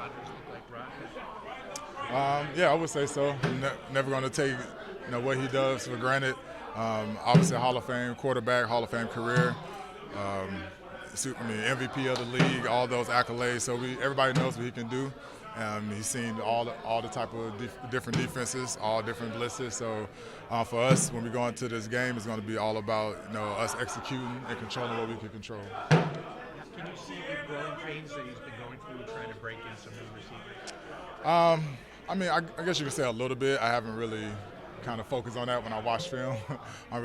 Rodgers look like Rodgers? Yeah, I would say so. Never going to take what he does for granted. Obviously, a Hall of Fame quarterback, Hall of Fame career. MVP of the league, all those accolades. So everybody knows what he can do. He's seen all the type of different defenses, all different blitzes. So for us, when we go into this game, it's going to be all about us executing and controlling what we can control. Can you see the growing pains that he's been going through trying to break in some new receivers? I guess you could say a little bit. I haven't really kind of focused on that when I watch film. We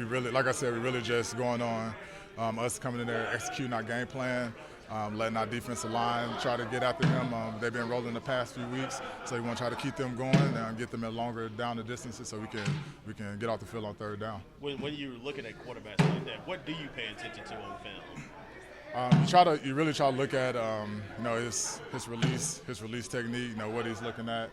really, like I said, we really just going on us coming in there, executing our game plan, letting our defensive line try to get after him. They've been rolling the past few weeks, so we want to try to keep them going and get them at longer down the distances so we can get off the field on third down. When you're looking at quarterbacks like that, what do you pay attention to on film? You really try to look at his release technique, what he's looking at.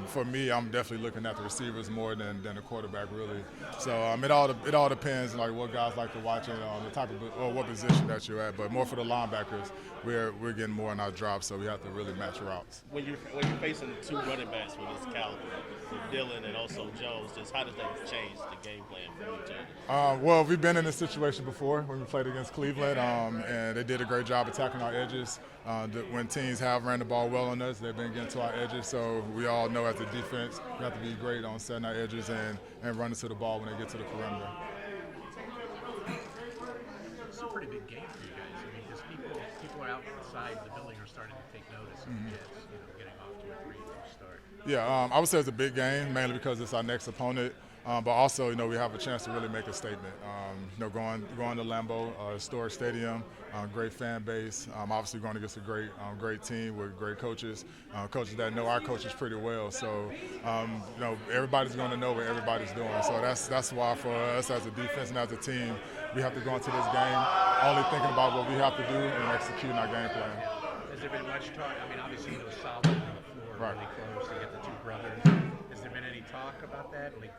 For me, I'm definitely looking at the receivers more than the quarterback, really. So it all depends like what guys like to watch and the type of or what position that you're at. But more for the linebackers, we're getting more in our drops, so we have to really match routes. When you're facing two running backs with this caliber, with Dillon and also Jones, just how does that change the game plan for each other? Well, we've been in this situation before when we played against Cleveland, and they did a great job attacking our edges. When teams have ran the ball well on us, they've been getting to our edges. So we all know as a defense, we have to be great on setting our edges and running to the ball when they get to the perimeter. It's a pretty big game for you guys. I mean, because people are outside the building are starting to take notice of the Jets, getting off to a 3-0 start. Yeah, I would say it's a big game, mainly because it's our next opponent. But also, we have a chance to really make a statement. Going to Lambeau, historic stadium, great fan base. Obviously, going against a great team with great coaches, coaches that know our coaches pretty well. So, everybody's going to know what everybody's doing. So that's why for us as a defense and as a team, we have to go into this game only thinking about what we have to do and executing our game plan. Has there been much talk? I mean, obviously, it was solid on the floor, Right. really close to get the two brothers. Has there been any talk about that? Like,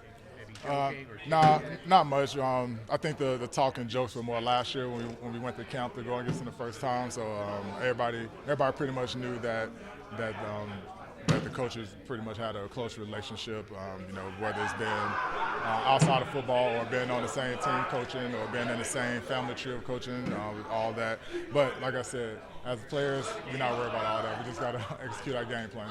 not much. I think the talk and jokes were more last year when we went to camp to go against them the first time. So everybody pretty much knew that the coaches pretty much had a close relationship. Whether it's been outside of football or been on the same team coaching or been in the same family tree of coaching, all that. But like I said, as players, we're not worried about all that. We just got to execute our game plan.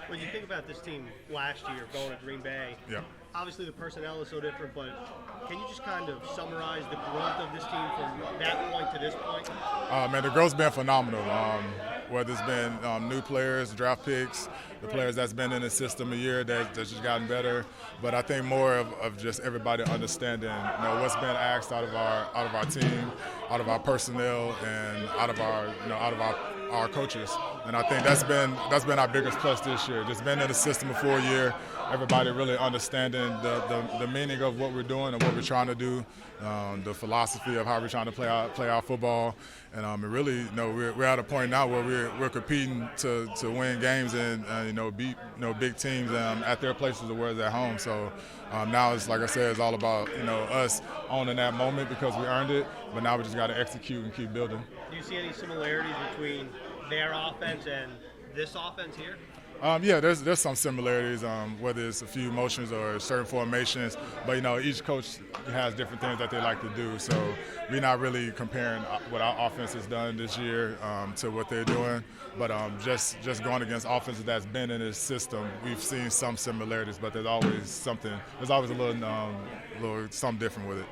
When you think about this team last year going to Green Bay, Yeah. obviously the personnel is so different, but can you just kind of summarize the growth of this team from that point to this point? Man, the growth's been phenomenal. Whether it's been new players, draft picks, the players that's been in the system a year that's just gotten better. But I think more of just everybody understanding, what's been asked out of our team, out of our personnel, and out of our coaches. And I think that's been our biggest plus this year. Just been in the system for a year, everybody really understanding the meaning of what we're doing and what we're trying to do, the philosophy of how we're trying to play our football, and really, we're at a point now where we're competing to win games and beat big teams at their places or whereas at home. So now it's like I said, it's all about us owning that moment because we earned it. But now we just got to execute and keep building. Do you see any similarities between their offense and this offense here? Yeah, there's some similarities, whether it's a few motions or certain formations. But each coach has different things that they like to do. So we're not really comparing what our offense has done this year to what they're doing. But just going against offenses that's been in this system, we've seen some similarities. But there's always a little something different with it.